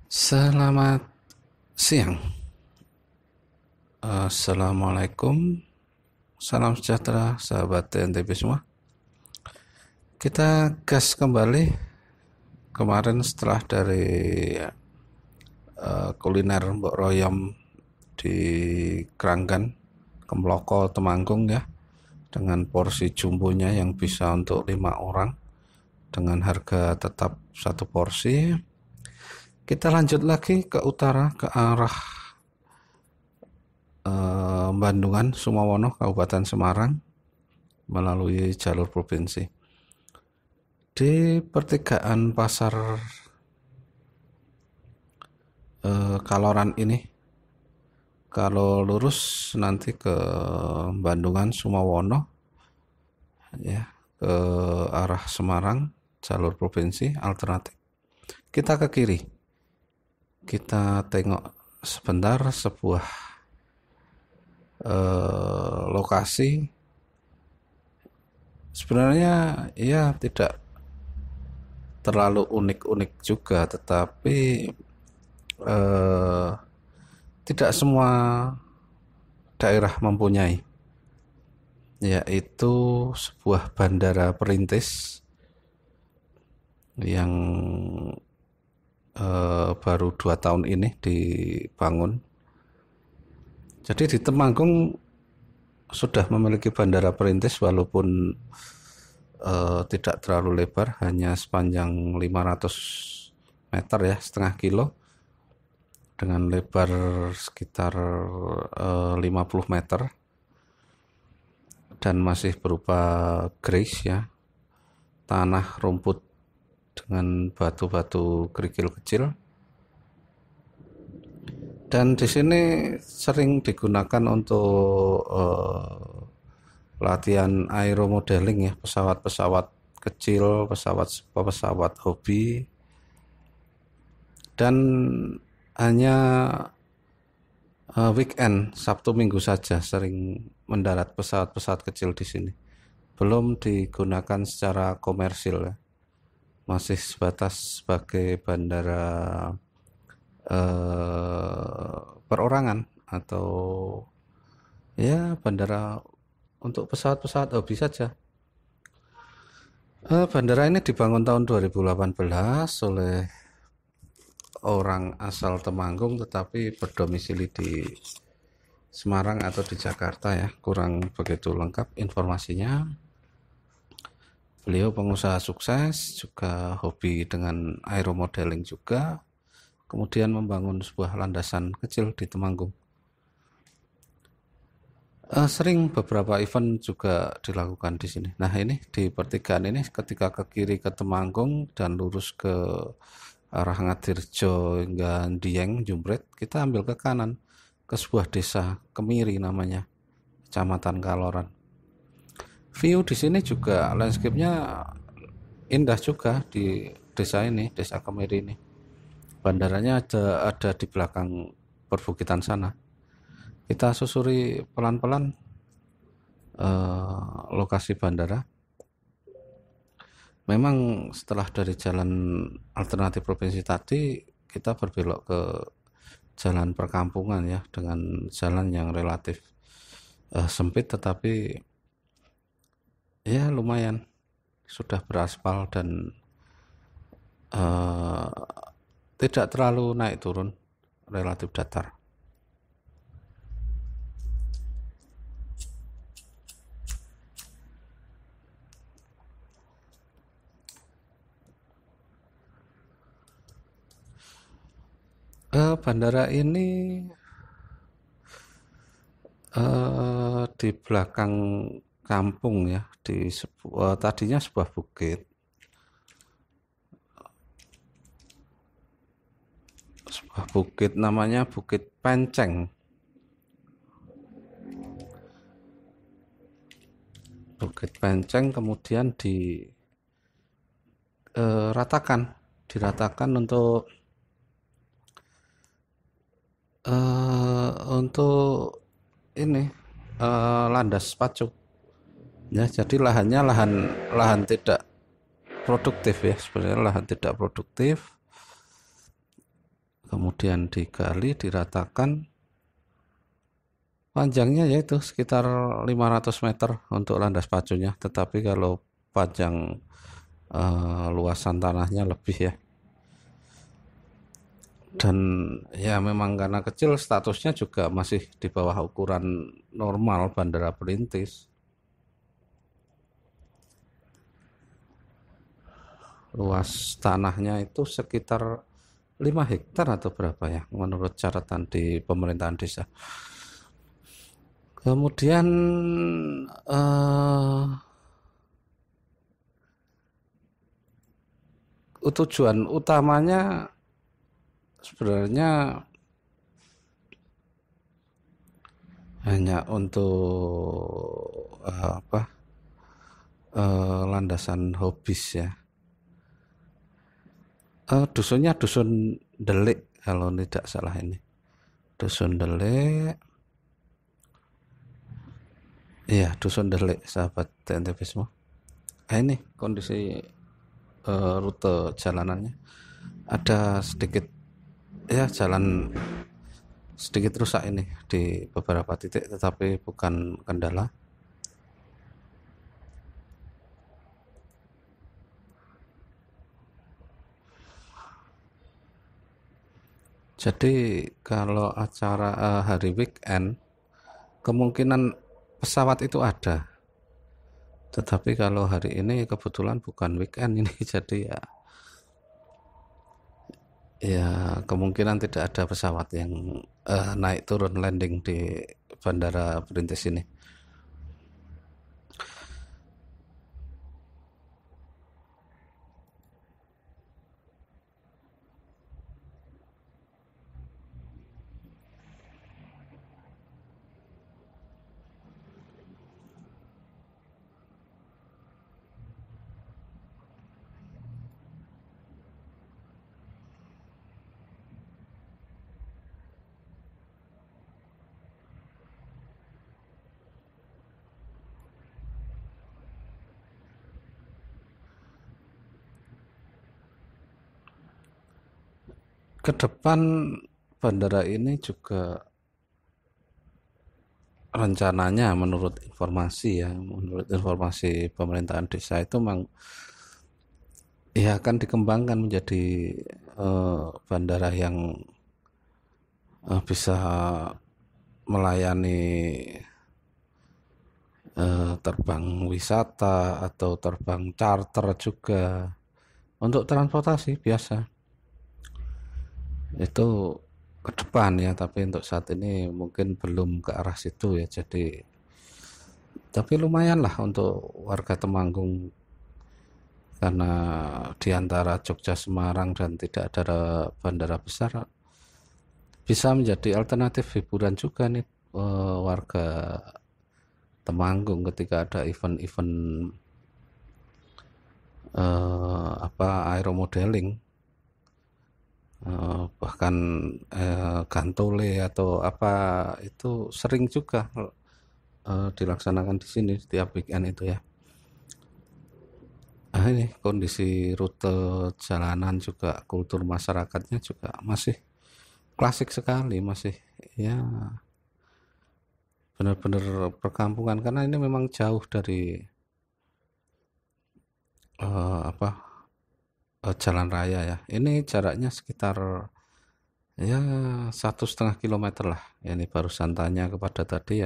Selamat siang. Assalamualaikum. Salam sejahtera sahabat TNTP semua. Kita gas kembali. Kemarin setelah dari kuliner Mbok Royom di Kranggan, Kemloko, Temanggung ya, dengan porsi jumbonya yang bisa untuk 5 orang dengan harga tetap satu porsi. Kita lanjut lagi ke utara, ke arah Bandungan, Sumawono, Kabupaten Semarang melalui jalur provinsi. Di pertigaan pasar Kaloran ini, kalau lurus nanti ke Bandungan, Sumawono, ya ke arah Semarang, jalur provinsi alternatif. Kita ke kiri, kita tengok sebentar sebuah lokasi. Sebenarnya ya tidak terlalu unik-unik juga, tetapi tidak semua daerah mempunyai, yaitu sebuah bandara perintis yang baru 2 tahun ini dibangun. Jadi di Temanggung sudah memiliki bandara perintis walaupun tidak terlalu lebar, hanya sepanjang 500 meter ya, setengah kilo, dengan lebar sekitar 50 meter dan masih berupa grace ya, tanah rumput dengan batu-batu kerikil kecil. Dan di sini sering digunakan untuk latihan aeromodeling ya, pesawat-pesawat kecil, pesawat hobi, dan hanya weekend Sabtu Minggu saja sering mendarat pesawat-pesawat kecil di sini. Belum digunakan secara komersil ya. Masih sebatas sebagai bandara perorangan atau ya bandara untuk pesawat-pesawat hobi saja. Bandara ini dibangun tahun 2018 oleh orang asal Temanggung tetapi berdomisili di Semarang atau di Jakarta ya, kurang begitu lengkap informasinya. Beliau pengusaha sukses, juga hobi dengan aeromodeling juga, kemudian membangun sebuah landasan kecil di Temanggung. Sering beberapa event juga dilakukan di sini. Nah ini di pertigaan ini, ketika ke kiri ke Temanggung dan lurus ke arah Ngadirjo hingga Dieng, Jumbret, kita ambil ke kanan ke sebuah desa Kemiri namanya, Kecamatan Kaloran. View di sini juga landscape-nya indah juga di desa ini, Desa Kemiri ini. Bandaranya ada di belakang perbukitan sana. Kita susuri pelan-pelan lokasi bandara. Memang setelah dari jalan alternatif provinsi tadi, kita berbelok ke jalan perkampungan ya, dengan jalan yang relatif sempit tetapi ya lumayan sudah beraspal dan tidak terlalu naik turun, relatif datar. Bandara ini di belakang kampung ya, di tadinya sebuah bukit. Sebuah bukit namanya Bukit Penceng. Bukit Penceng kemudian diratakan untuk ini landas pacu ya, jadi lahannya lahan tidak produktif ya, sebenarnya lahan tidak produktif, kemudian digali, diratakan. Panjangnya yaitu sekitar 500 meter untuk landas pacunya, tetapi kalau panjang luasan tanahnya lebih ya. Dan ya memang karena kecil, statusnya juga masih di bawah ukuran normal bandara perintis. Luas tanahnya itu sekitar 5 hektar atau berapa ya menurut catatan di pemerintahan desa. Kemudian tujuan utamanya sebenarnya hanya untuk landasan hobis ya. Dusunnya dusun Delik kalau tidak salah ini. Dusun Delik. Iya, dusun Delik, sahabat TNTP semua. Ini kondisi rute jalanannya. Ada sedikit ya jalan sedikit rusak ini di beberapa titik, tetapi bukan kendala. Jadi kalau acara hari weekend, kemungkinan pesawat itu ada. Tetapi kalau hari ini kebetulan bukan weekend ini, jadi ya kemungkinan tidak ada pesawat yang naik turun landing di Bandara Perintis ini. Ke depan bandara ini juga rencananya menurut informasi pemerintahan desa itu memang ya akan dikembangkan menjadi bandara yang bisa melayani terbang wisata atau terbang charter juga untuk transportasi biasa. Itu ke depan ya, tapi untuk saat ini mungkin belum ke arah situ ya. Jadi tapi lumayan lah untuk warga Temanggung, karena di antara Jogja, Semarang dan tidak ada bandara besar, bisa menjadi alternatif hiburan juga nih warga Temanggung ketika ada event-event aeromodeling, bahkan gantole atau apa itu sering juga dilaksanakan di sini setiap weekend itu ya. Ini kondisi rute jalanan juga, kultur masyarakatnya juga masih klasik sekali, masih ya benar-benar perkampungan, karena ini memang jauh dari jalan raya ya. Ini jaraknya sekitar ya 1,5 kilometer lah. Ini barusan tanya kepada tadi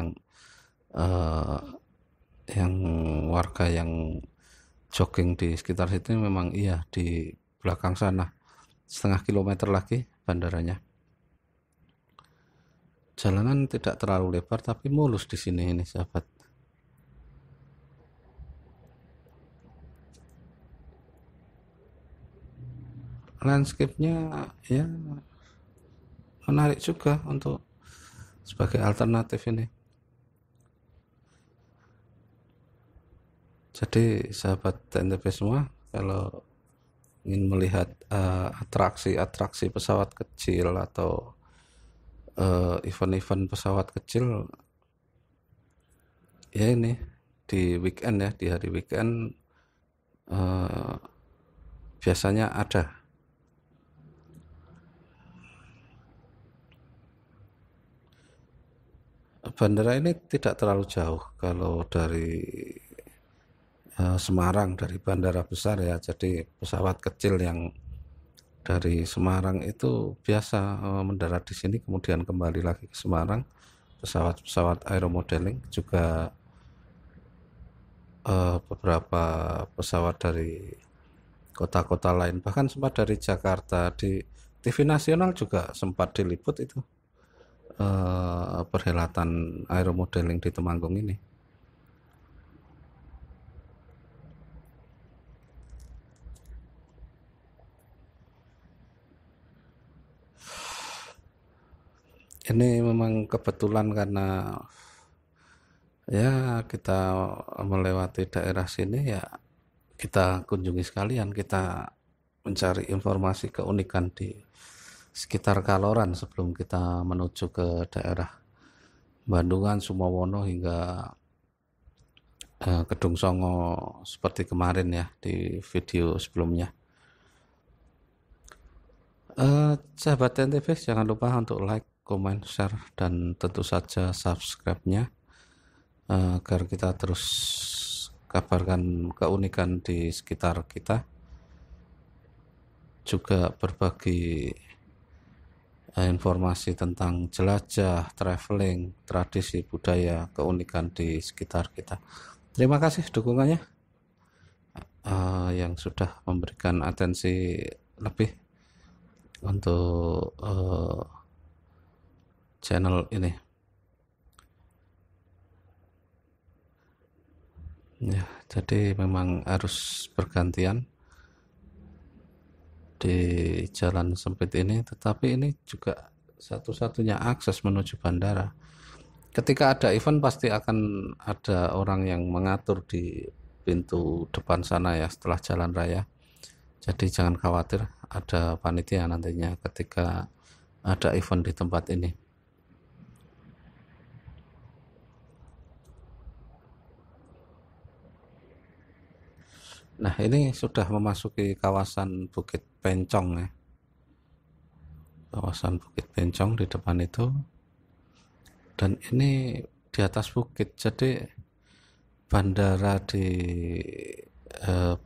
yang warga yang jogging di sekitar situ, memang iya di belakang sana 0,5 kilometer lagi bandaranya. Jalanan tidak terlalu lebar tapi mulus di sini ini sahabat. Landscape-nya ya menarik juga untuk sebagai alternatif ini. Jadi sahabat TNTP semua, kalau ingin melihat atraksi-atraksi pesawat kecil atau event-event pesawat kecil, ya ini di weekend ya, di hari weekend biasanya ada. Bandara ini tidak terlalu jauh kalau dari Semarang, dari bandara besar ya. Jadi pesawat kecil yang dari Semarang itu biasa mendarat di sini kemudian kembali lagi ke Semarang. Pesawat-pesawat aeromodeling juga beberapa pesawat dari kota-kota lain, bahkan sempat dari Jakarta. Di TV nasional juga sempat diliput itu perhelatan aeromodeling di Temanggung ini. Ini memang kebetulan karena ya kita melewati daerah sini, ya kita kunjungi sekalian, kita mencari informasi keunikan di sekitar Kaloran sebelum kita menuju ke daerah Bandungan, Sumowono hingga Kedung Songo seperti kemarin ya di video sebelumnya. Sahabat NTV, jangan lupa untuk like, comment, share, dan tentu saja subscribe-nya agar kita terus kabarkan keunikan di sekitar kita, juga berbagi informasi tentang jelajah, traveling, tradisi, budaya, keunikan di sekitar kita. Terima kasih dukungannya yang sudah memberikan atensi lebih untuk channel ini. Ya, jadi memang harus bergantian di jalan sempit ini, tetapi ini juga satu-satunya akses menuju bandara. Ketika ada event pasti akan ada orang yang mengatur di pintu depan sana ya, setelah jalan raya. Jadi jangan khawatir, ada panitia nantinya ketika ada event di tempat ini. Nah, ini sudah memasuki kawasan Bukit Pencong ya. Kawasan Bukit Pencong di depan itu. Dan ini di atas bukit, jadi bandara di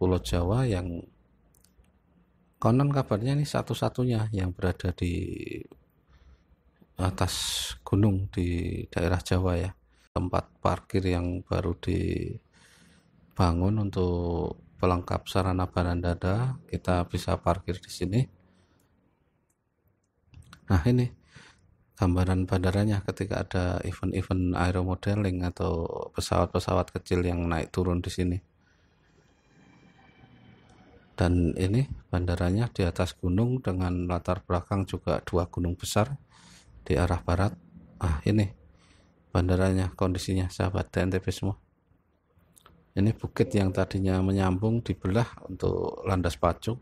Pulau Jawa yang konon kabarnya ini satu-satunya yang berada di atas gunung di daerah Jawa ya. Tempat parkir yang baru dibangun untuk pelengkap sarana barandada, kita bisa parkir di sini. Nah, ini gambaran bandaranya ketika ada event-event aeromodeling atau pesawat-pesawat kecil yang naik turun di sini. Dan ini bandaranya di atas gunung dengan latar belakang juga dua gunung besar di arah barat. Ini bandaranya, kondisinya sahabat TNTP semua. Ini bukit yang tadinya menyambung dibelah untuk landas pacu.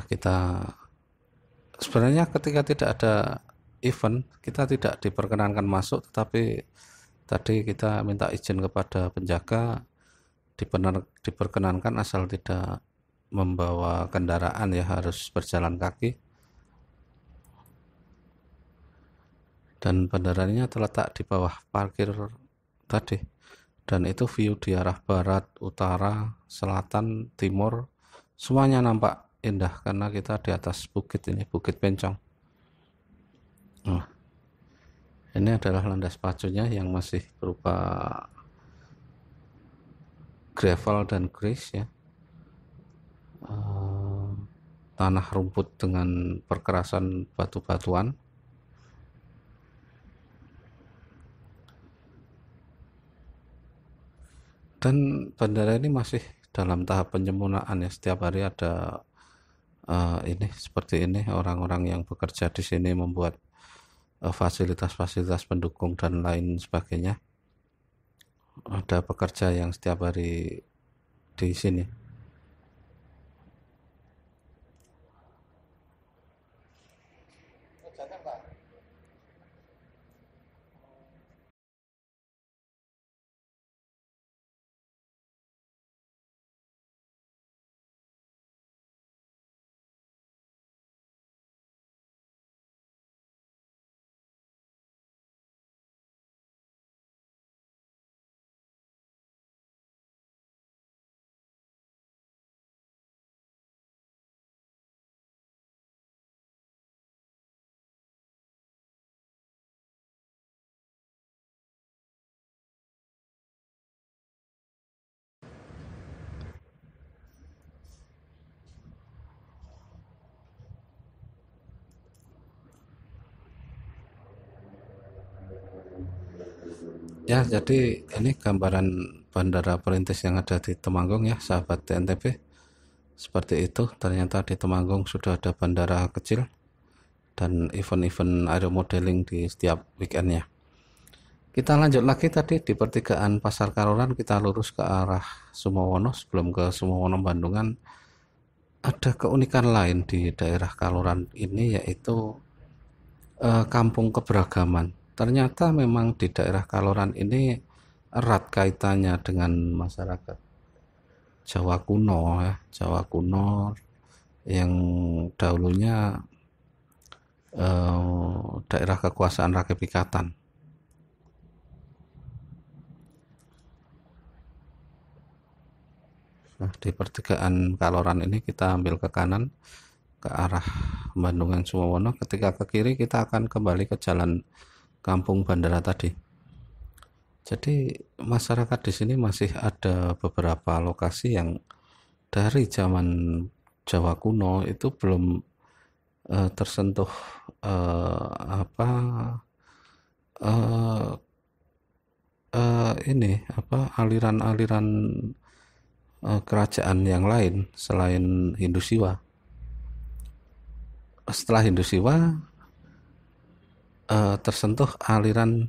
Kita sebenarnya ketika tidak ada event kita tidak diperkenankan masuk, tetapi tadi kita minta izin kepada penjaga, diperkenankan asal tidak membawa kendaraan ya, harus berjalan kaki. Dan bandaranya terletak di bawah parkir tadi, dan itu view di arah barat, utara, selatan, timur semuanya nampak indah karena kita di atas bukit ini, Bukit Pencong. Ini adalah landas pacunya yang masih berupa gravel dan grease ya, tanah rumput dengan perkerasan batu-batuan. Dan bandara ini masih dalam tahap penyempurnaan ya, setiap hari ada ini seperti ini, orang-orang yang bekerja di sini membuat fasilitas-fasilitas pendukung dan lain sebagainya. Ada pekerja yang setiap hari di sini. Ya, jadi ini gambaran bandara perintis yang ada di Temanggung ya, sahabat TNTP. Seperti itu, ternyata di Temanggung sudah ada bandara kecil dan event-event aeromodeling di setiap weekendnya. Kita lanjut lagi tadi di pertigaan Pasar Karolan, kita lurus ke arah Sumowono. Sebelum ke Sumowono Bandungan, ada keunikan lain di daerah Kaloran ini, yaitu kampung keberagaman. Ternyata memang di daerah Kaloran ini erat kaitannya dengan masyarakat Jawa kuno ya, Jawa kuno yang dahulunya daerah kekuasaan Rakyat Pikatan. Nah, di pertigaan Kaloran ini kita ambil ke kanan ke arah Bandungan Sumowono. Ketika ke kiri kita akan kembali ke jalan Kampung Bandara tadi. Jadi masyarakat di sini masih ada beberapa lokasi yang dari zaman Jawa kuno itu belum tersentuh apa uh, ini apa aliran-aliran kerajaan yang lain selain Hindu Siwa. Setelah Hindu Siwa tersentuh aliran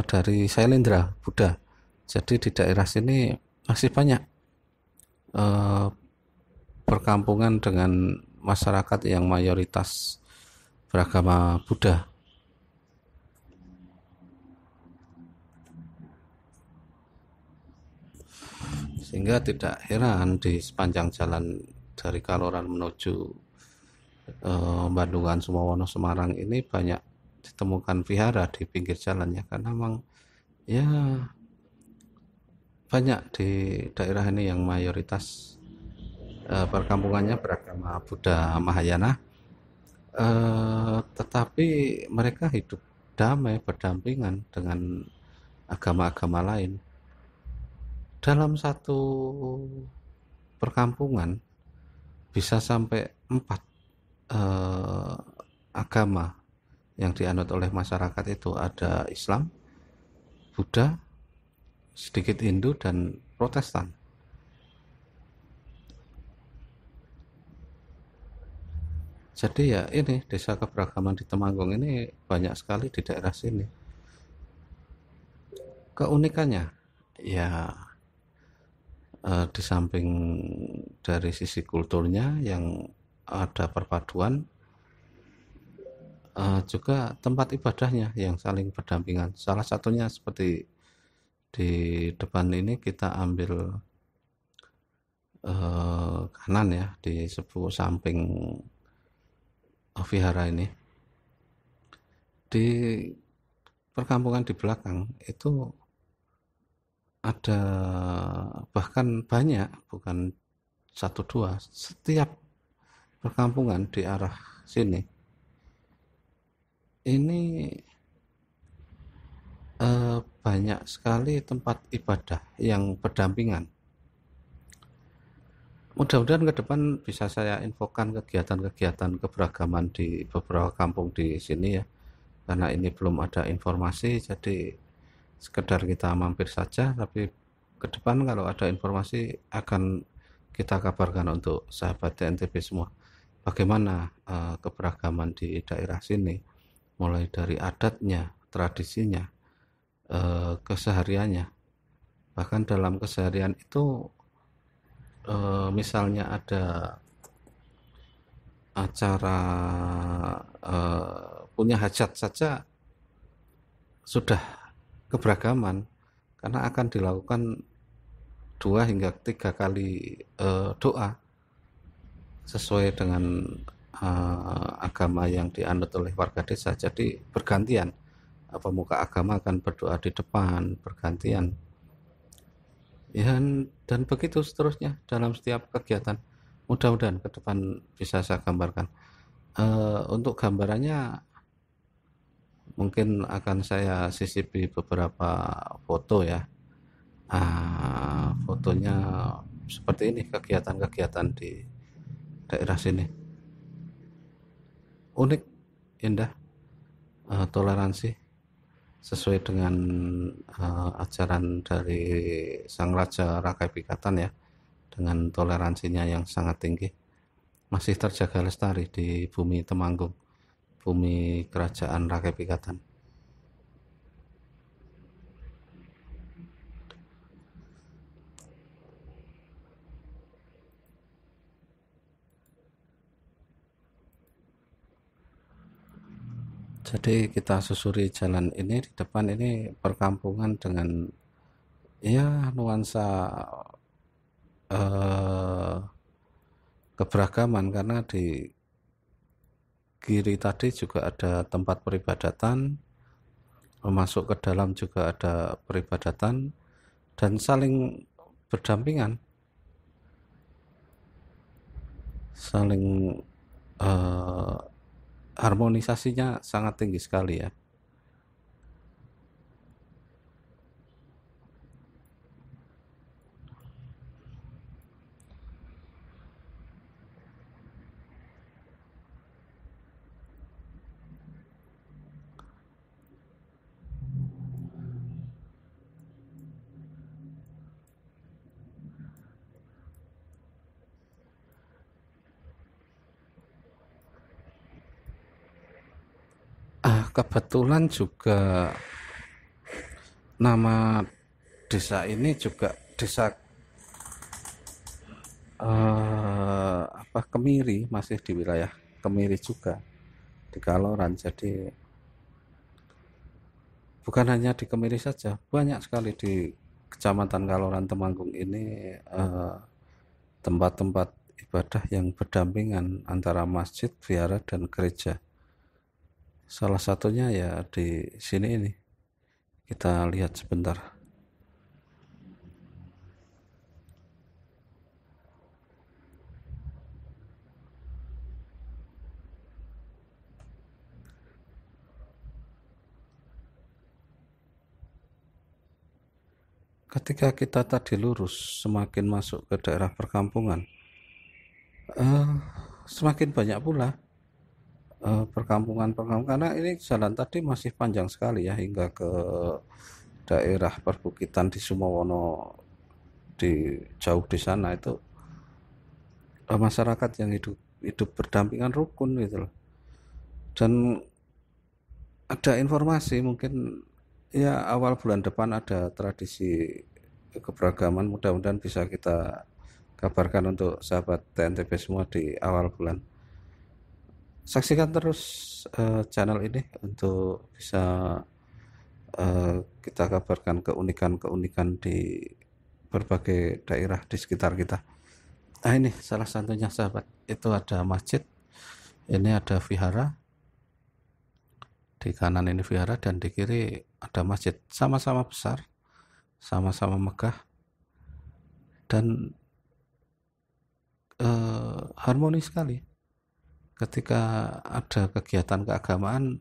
dari Sailendra Buddha. Jadi di daerah sini masih banyak perkampungan dengan masyarakat yang mayoritas beragama Buddha. Sehingga tidak heran di sepanjang jalan dari Kaloran menuju Bandungan, Sumowono, Semarang ini banyak ditemukan vihara di pinggir jalan ya, karena memang ya banyak di daerah ini yang mayoritas perkampungannya beragama Buddha Mahayana, tetapi mereka hidup damai berdampingan dengan agama-agama lain. Dalam satu perkampungan bisa sampai 4 agama yang dianut oleh masyarakat itu, ada Islam, Buddha, sedikit Hindu, dan Protestan. Jadi ya ini desa keberagaman di Temanggung ini banyak sekali di daerah sini. Keunikannya ya di samping dari sisi kulturnya yang ada perpaduan, juga tempat ibadahnya yang saling berdampingan. Salah satunya seperti di depan ini kita ambil kanan ya, di sebuah samping vihara ini. Di perkampungan di belakang itu ada bahkan banyak, bukan satu dua, setiap perkampungan di arah sini ini banyak sekali tempat ibadah yang berdampingan. Mudah-mudahan ke depan bisa saya infokan kegiatan-kegiatan keberagaman di beberapa kampung di sini ya, karena ini belum ada informasi, jadi sekedar kita mampir saja, tapi ke depan kalau ada informasi akan kita kabarkan untuk sahabat TNTP semua. Bagaimana keberagaman di daerah sini, mulai dari adatnya, tradisinya, kesehariannya. Bahkan dalam keseharian itu misalnya ada acara punya hajat saja sudah keberagaman, karena akan dilakukan 2 hingga 3 kali doa sesuai dengan agama yang dianut oleh warga desa. Jadi bergantian, pemuka agama akan berdoa di depan, bergantian ya, dan begitu seterusnya dalam setiap kegiatan. Mudah-mudahan ke depan bisa saya gambarkan. Untuk gambarannya mungkin akan saya sisipi beberapa foto ya. Fotonya seperti ini kegiatan-kegiatan di daerah sini. Unik, indah, toleransi. sesuai dengan ajaran dari Sang Raja Rakai Pikatan ya, dengan toleransinya yang sangat tinggi, masih terjaga lestari di bumi Temanggung, bumi kerajaan Rakai Pikatan. Jadi kita susuri jalan ini, di depan ini perkampungan dengan ya nuansa eh, keberagaman, karena di kiri tadi juga ada tempat peribadatan, masuk ke dalam juga ada peribadatan, dan saling berdampingan, saling eh, harmonisasinya sangat tinggi sekali ya. Kebetulan juga nama desa ini juga desa Kemiri, masih di wilayah Kemiri juga di Kaloran. Jadi bukan hanya di Kemiri saja, banyak sekali di Kecamatan Kaloran Temanggung ini tempat-tempat ibadah yang berdampingan antara masjid, vihara, dan gereja. Salah satunya ya di sini ini. Kita lihat sebentar. Ketika kita tadi lurus semakin masuk ke daerah perkampungan, eh, semakin banyak pula perkampungan-perkampungan, karena ini jalan tadi masih panjang sekali ya hingga ke daerah perbukitan di Sumowono, di jauh di sana itu masyarakat yang hidup hidup berdampingan rukun gitu loh. Dan ada informasi mungkin ya awal bulan depan ada tradisi keberagaman, mudah-mudahan bisa kita kabarkan untuk sahabat TNTB semua di awal bulan. Saksikan terus channel ini untuk bisa kita kabarkan keunikan-keunikan di berbagai daerah di sekitar kita. Nah ini salah satunya sahabat, itu ada masjid, ini ada vihara, di kanan ini vihara dan di kiri ada masjid, sama-sama besar, sama-sama megah, dan harmonis sekali. Ketika ada kegiatan keagamaan,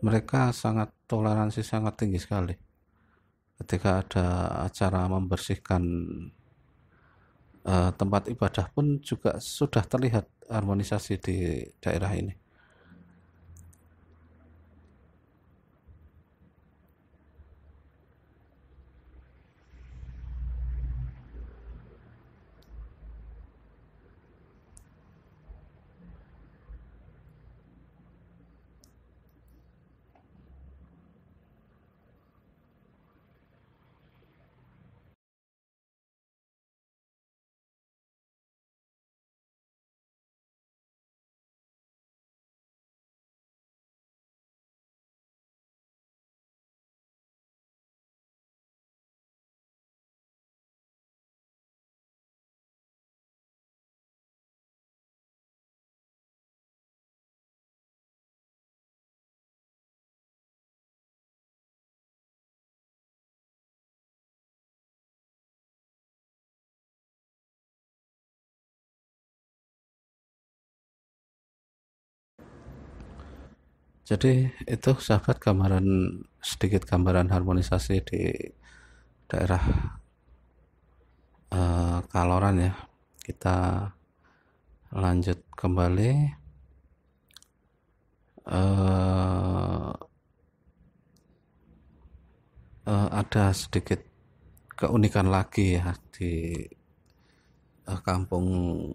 mereka sangat toleransi sangat tinggi sekali. Ketika ada acara membersihkan tempat ibadah pun juga sudah terlihat harmonisasi di daerah ini. Jadi itu sahabat sedikit gambaran harmonisasi di daerah Kaloran ya. Kita lanjut kembali. ada sedikit keunikan lagi ya di kampung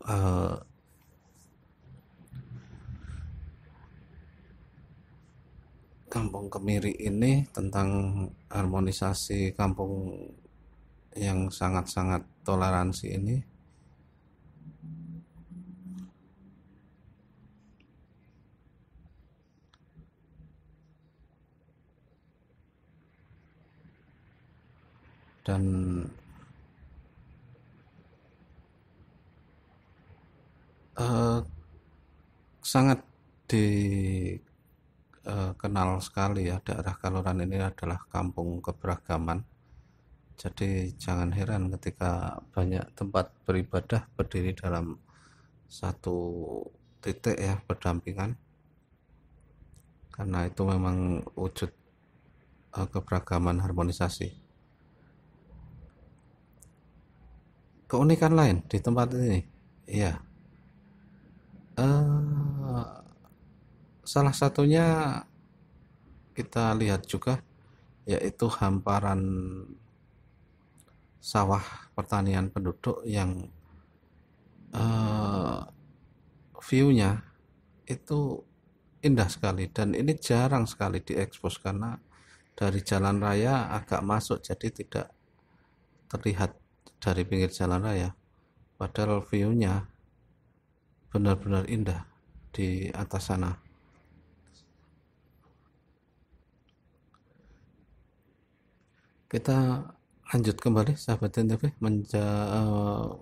eh, Kampung Kemiri ini tentang harmonisasi kampung yang sangat-sangat toleransi ini. Dan eh, sangat dikenal sekali ya, daerah Kaloran ini adalah kampung keberagaman. Jadi jangan heran ketika banyak tempat beribadah berdiri dalam satu titik ya, berdampingan, karena itu memang wujud keberagaman harmonisasi. Keunikan lain di tempat ini, iya, eh, salah satunya kita lihat juga yaitu hamparan sawah pertanian penduduk yang eh, view-nya itu indah sekali, dan ini jarang sekali diekspos karena dari jalan raya agak masuk, jadi tidak terlihat dari pinggir jalan raya, padahal view-nya benar-benar indah di atas sana. Kita lanjut kembali sahabat NTV,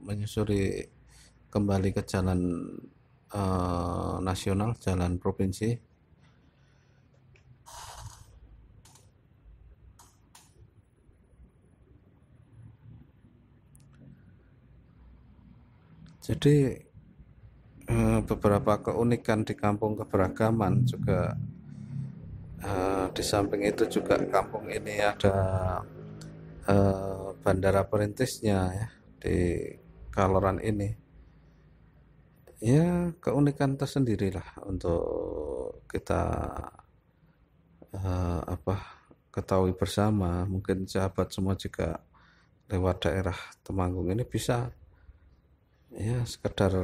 menyusuri kembali ke jalan nasional, jalan provinsi. Jadi beberapa keunikan di kampung keberagaman juga, di samping itu juga kampung ini ada bandara perintisnya ya di Kaloran ini. Ya, keunikan tersendiri lah untuk kita apa ketahui bersama. Mungkin sahabat semua juga lewat daerah Temanggung ini bisa ya sekedar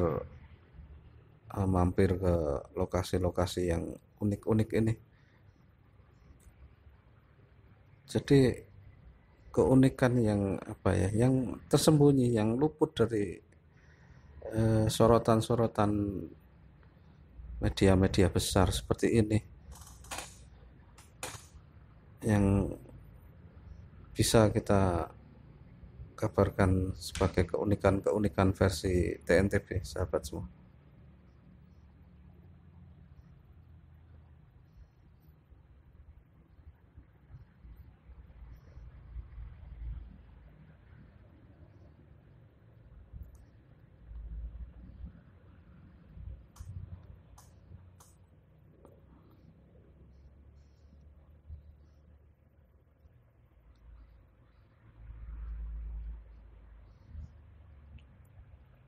mampir ke lokasi-lokasi yang unik-unik ini. Jadi keunikan yang apa ya, yang tersembunyi, yang luput dari sorotan-sorotan media-media besar seperti ini, yang bisa kita kabarkan sebagai keunikan-keunikan versi TNTB, sahabat semua.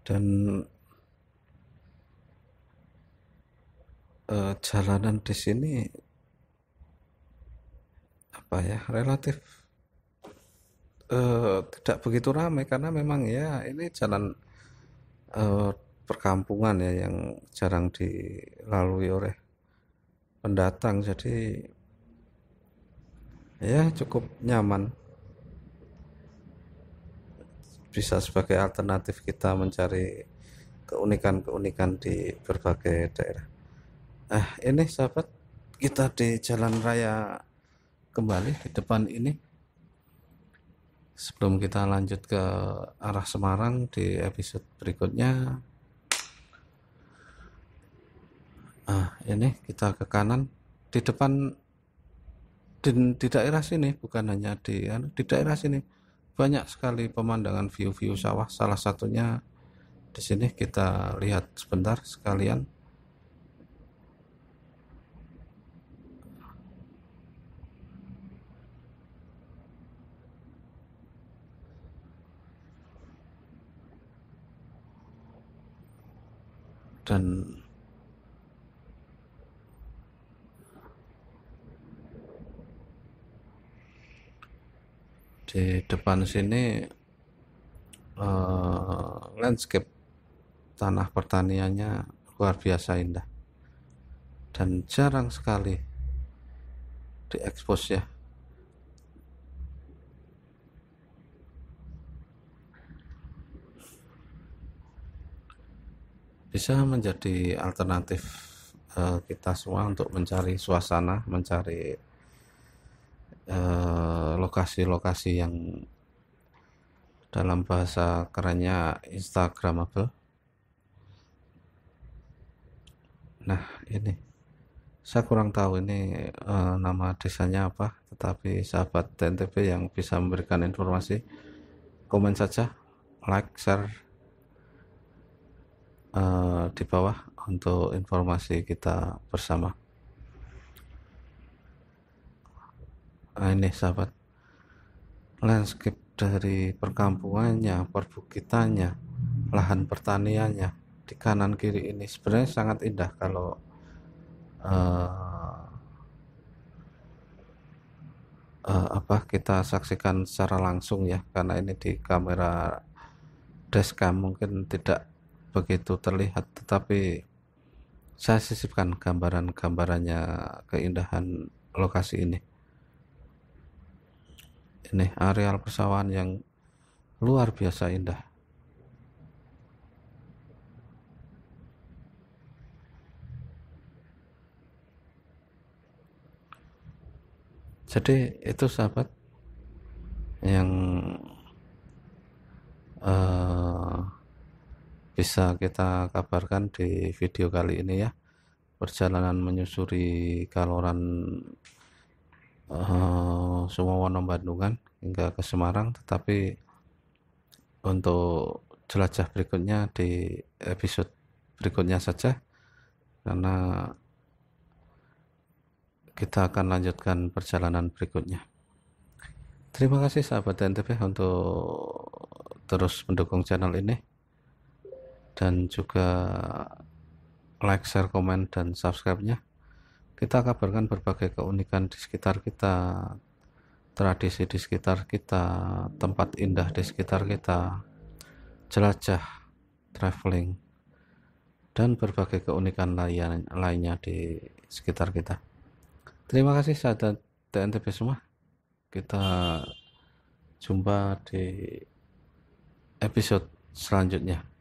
Dan jalanan di sini apa ya, relatif tidak begitu ramai karena memang ya ini jalan eh, perkampungan ya yang jarang dilalui oleh pendatang, jadi ya cukup nyaman, bisa sebagai alternatif kita mencari keunikan-keunikan di berbagai daerah. Ini sahabat, kita di jalan raya kembali di depan ini. Sebelum kita lanjut ke arah Semarang di episode berikutnya, ini kita ke kanan di depan, di daerah sini, bukan hanya di daerah sini banyak sekali pemandangan view-view sawah. Salah satunya di sini kita lihat sebentar sekalian. Dan Di depan sini landscape tanah pertaniannya luar biasa indah dan jarang sekali diekspos ya. Bisa menjadi alternatif kita semua untuk mencari suasana, mencari lokasi-lokasi yang dalam bahasa kerennya instagramable. Nah ini saya kurang tahu ini nama desanya apa, tetapi sahabat TNTP yang bisa memberikan informasi, komen saja, like, share di bawah untuk informasi kita bersama. Nah ini sahabat, landscape dari perkampungannya, perbukitannya, lahan pertaniannya di kanan kiri ini sebenarnya sangat indah kalau kita saksikan secara langsung ya, karena ini di kamera dashcam mungkin tidak begitu terlihat, tetapi saya sisipkan gambaran-gambarannya keindahan lokasi ini. Ini areal persawahan yang luar biasa indah. Jadi itu sahabat yang bisa kita kabarkan di video kali ini ya, perjalanan menyusuri Kaloran Sumowono Bandungan hingga ke Semarang, tetapi untuk jelajah berikutnya di episode berikutnya saja, karena kita akan lanjutkan perjalanan berikutnya. Terima kasih sahabat TNTP untuk terus mendukung channel ini, dan juga like, share, komen, dan subscribe-nya. Kita kabarkan berbagai keunikan di sekitar kita, tradisi di sekitar kita, tempat indah di sekitar kita, jelajah, traveling, dan berbagai keunikan lainnya di sekitar kita. Terima kasih sahabat TNTP semua. Kita jumpa di episode selanjutnya.